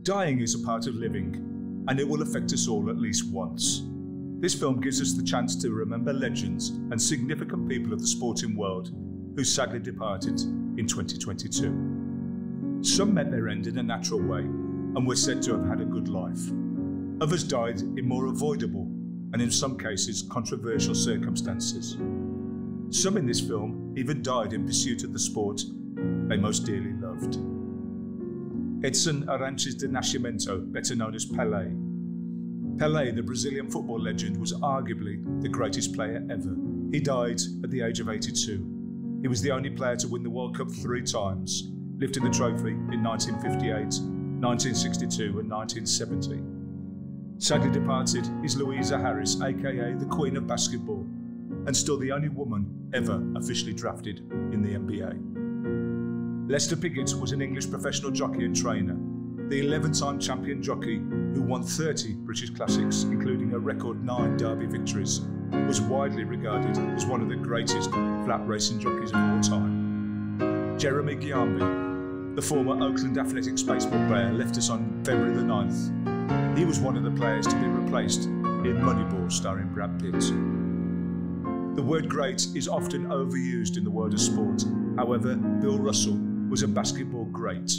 Dying is a part of living, and it will affect us all at least once. This film gives us the chance to remember legends and significant people of the sporting world who sadly departed in 2022. Some met their end in a natural way and were said to have had a good life. Others died in more avoidable and in some cases controversial circumstances. Some in this film even died in pursuit of the sport they most dearly loved. Edson Arantes de Nascimento, better known as Pele. Pele, the Brazilian football legend, was arguably the greatest player ever. He died at the age of 82. He was the only player to win the World Cup 3 times, lifting the trophy in 1958, 1962 and 1970. Sadly departed is Louisa Harris, aka the Queen of Basketball, and still the only woman ever officially drafted in the NBA. Lester Piggott was an English professional jockey and trainer, the 11-time champion jockey who won 30 British Classics, including a record 9 Derby victories, was widely regarded as one of the greatest flat racing jockeys of all time. Jeremy Giambi, the former Oakland Athletics baseball player, left us on February the 9th. He was one of the players to be replaced in Moneyball, starring Brad Pitt. The word great is often overused in the world of sport. However, Bill Russell was a basketball great.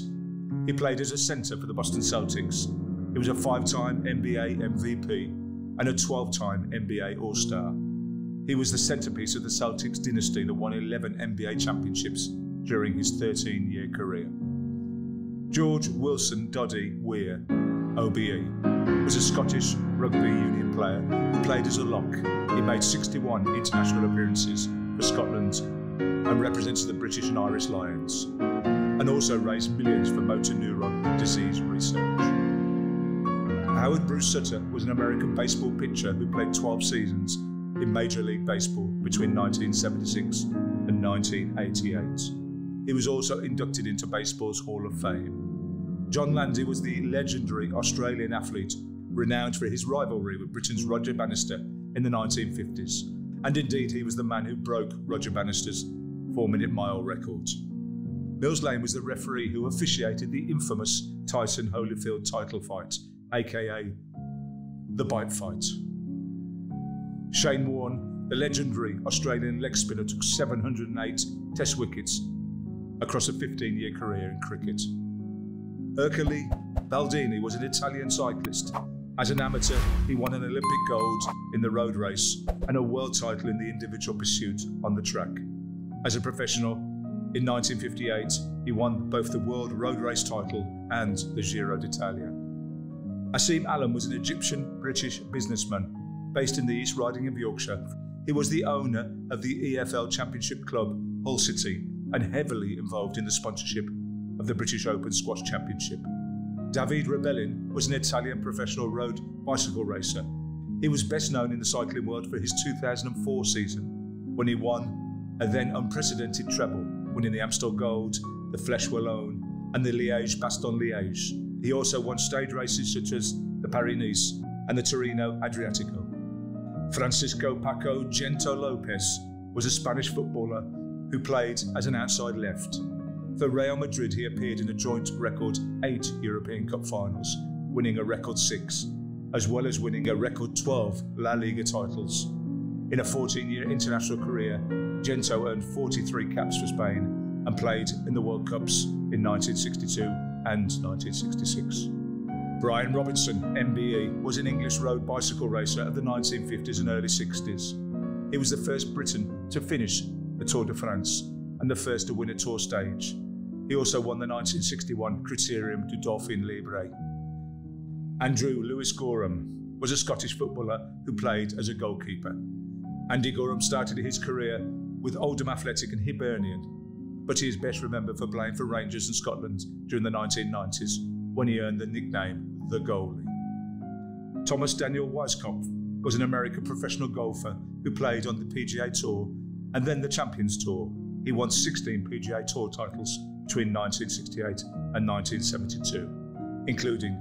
He played as a centre for the Boston Celtics. He was a 5-time NBA MVP and a 12-time NBA All-Star. He was the centrepiece of the Celtics dynasty that won 11 NBA championships during his 13-year career. George Wilson Doddy Weir, OBE, was a Scottish rugby union player who played as a lock. He made 61 international appearances for Scotland and represents the British and Irish Lions, and also raised millions for motor neuron disease research. Howard Bruce Sutter was an American baseball pitcher who played 12 seasons in Major League Baseball between 1976 and 1988. He was also inducted into baseball's Hall of Fame. John Landy was the legendary Australian athlete renowned for his rivalry with Britain's Roger Bannister in the 1950s, and indeed he was the man who broke Roger Bannister's 4-minute mile record. Mills Lane was the referee who officiated the infamous Tyson Holyfield title fight, aka the bite fight. Shane Warne, the legendary Australian leg spinner, took 708 test wickets across a 15-year career in cricket. Ercole Baldini was an Italian cyclist. As an amateur, he won an Olympic gold in the road race and a world title in the individual pursuit on the track. As a professional, in 1958, he won both the world road race title and the Giro d'Italia. Asim Alam was an Egyptian-British businessman based in the East Riding of Yorkshire. He was the owner of the EFL Championship club Hull City and heavily involved in the sponsorship of the British Open Squash Championship. David Rebellin was an Italian professional road bicycle racer. He was best known in the cycling world for his 2004 season, when he won a then unprecedented treble, winning the Amstel Gold, the Flèche Wallonne and the Liège-Bastogne-Liège. He also won stage races such as the Paris-Nice and the Torino Adriatico. Francisco Paco Gento Lopez was a Spanish footballer who played as an outside left. For Real Madrid, he appeared in a joint record 8 European Cup finals, winning a record 6, as well as winning a record 12 La Liga titles. In a 14-year international career, Gento earned 43 caps for Spain and played in the World Cups in 1962 and 1966. Brian Robinson, MBE, was an English road bicycle racer of the 1950s and early 60s. He was the first Briton to finish the Tour de France and the first to win a tour stage. He also won the 1961 Criterium du Dauphin Libre. Andrew Lewis Gorham was a Scottish footballer who played as a goalkeeper. Andy Gorham started his career with Oldham Athletic and Hibernian, but he is best remembered for playing for Rangers and Scotland during the 1990s, when he earned the nickname The Goalie. Thomas Daniel Weiskopf was an American professional golfer who played on the PGA Tour and then the Champions Tour. He won 16 PGA Tour titles between 1968 and 1972, including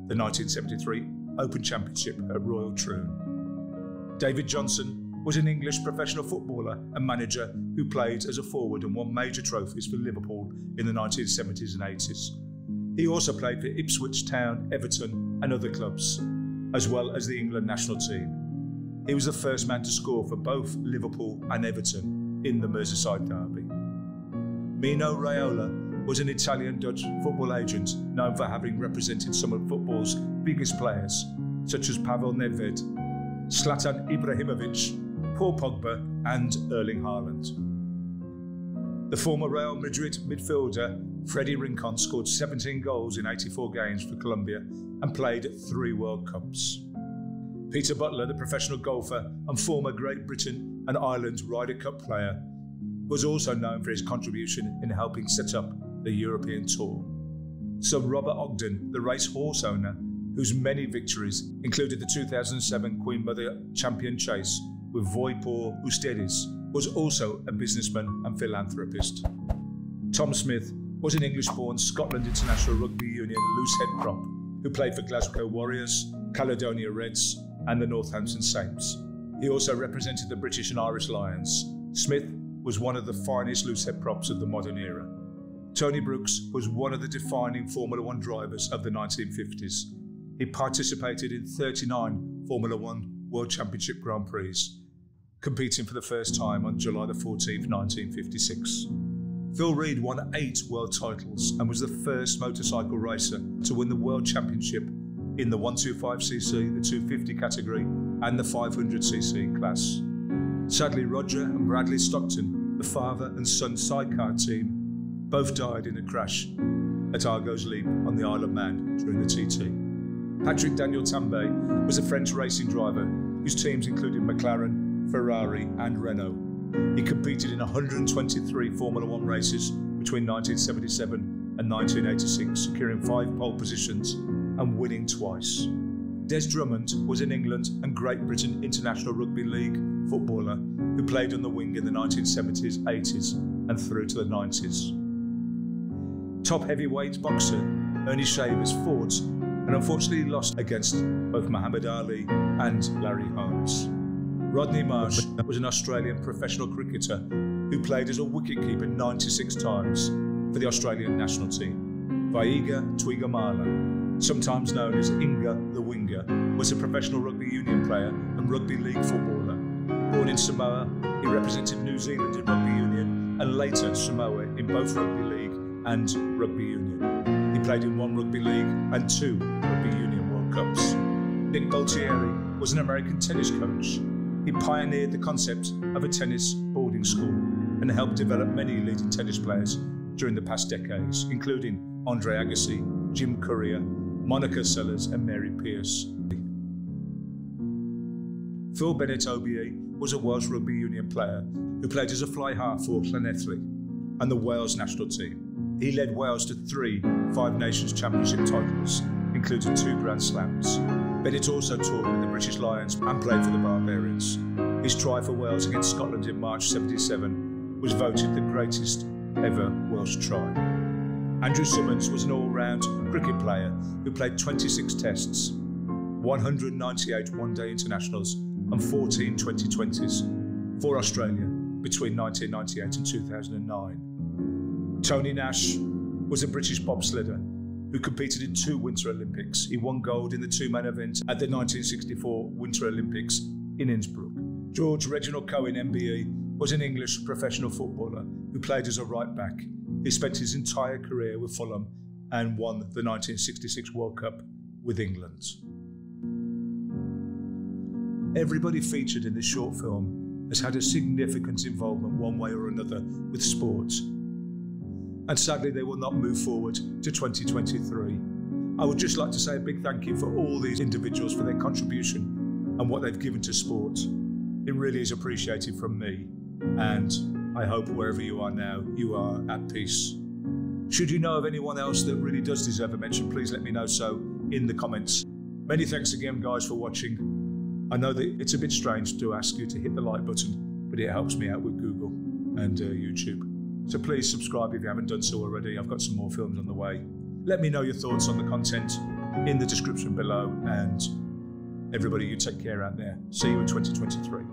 the 1973 Open Championship at Royal Troon. David Johnson was an English professional footballer and manager who played as a forward and won major trophies for Liverpool in the 1970s and 80s. He also played for Ipswich Town, Everton and other clubs, as well as the England national team. He was the first man to score for both Liverpool and Everton in the Merseyside derby. Mino Raiola was an Italian-Dutch football agent known for having represented some of football's biggest players, such as Pavel Nedved, Zlatan Ibrahimovic, Paul Pogba and Erling Haaland. The former Real Madrid midfielder Freddy Rincon scored 17 goals in 84 games for Colombia and played 3 World Cups. Peter Butler, the professional golfer and former Great Britain and Ireland Ryder Cup player, was also known for his contribution in helping set up the European Tour. Sir Robert Ogden, the racehorse owner, whose many victories included the 2007 Queen Mother Champion Chase with Voipor Ustedis, was also a businessman and philanthropist. Tom Smith was an English-born Scotland International Rugby Union loosehead prop who played for Glasgow Warriors, Caledonia Reds and the Northampton Saints. He also represented the British and Irish Lions. Smith was one of the finest loosehead props of the modern era. Tony Brooks was one of the defining Formula One drivers of the 1950s. He participated in 39 Formula One World Championship Grand Prix, competing for the first time on July 14, 1956. Phil Reed won 8 world titles and was the first motorcycle racer to win the World Championship in the 125cc, the 250 category and the 500cc class. Sadly, Roger and Bradley Stockton, the father and son sidecar team, both died in a crash at Argo's Leap on the Isle of Man during the TT. Patrick Daniel Tambay was a French racing driver whose teams included McLaren, Ferrari and Renault. He competed in 123 Formula One races between 1977 and 1986, securing 5 pole positions and winning twice. Des Drummond was an England and Great Britain International Rugby League footballer who played on the wing in the 1970s, 80s and through to the 90s. Top heavyweight boxer Ernie Shavers fought and unfortunately lost against both Muhammad Ali and Larry Holmes. Rodney Marsh was an Australian professional cricketer who played as a wicketkeeper 96 times for the Australian national team. Vaiga Tuigamala, sometimes known as Inga the Winger, was a professional rugby union player and rugby league footballer. Born in Samoa, he represented New Zealand in rugby union and later Samoa in both rugby league and rugby union. He played in 1 rugby league and 2 rugby union World Cups. Nick Boltieri was an American tennis coach. He pioneered the concept of a tennis boarding school and helped develop many leading tennis players during the past decades, including Andre Agassi, Jim Courier, Monica Seles and Mary Pierce. Phil Bennett-Obier was a Welsh rugby union player who played as a fly half for Llanelli and the Wales national team. He led Wales to 3 Five Nations Championship titles, including 2 Grand Slams. Bennett also toured with the British Lions and played for the Barbarians. His try for Wales against Scotland in March '77 was voted the greatest ever Welsh try. Andrew Summons was an all-round cricket player who played 26 tests, 198 one-day internationals and 14 2020s for Australia between 1998 and 2009. Tony Nash was a British bobsledder who competed in 2 Winter Olympics. He won gold in the 2-man event at the 1964 Winter Olympics in Innsbruck. George Reginald Cohen, MBE, was an English professional footballer who played as a right back. He spent his entire career with Fulham and won the 1966 World Cup with England. Everybody featured in this short film has had a significant involvement one way or another with sports. And sadly, they will not move forward to 2023. I would just like to say a big thank you for all these individuals for their contribution and what they've given to sport. It really is appreciated from me, and I hope wherever you are now, you are at peace. Should you know of anyone else that really does deserve a mention, please let me know so in the comments. Many thanks again, guys, for watching. I know that it's a bit strange to ask you to hit the like button, but it helps me out with Google and YouTube. So please subscribe if you haven't done so already. I've got some more films on the way. Let me know your thoughts on the content in the description below, and everybody, you take care out there. See you in 2023.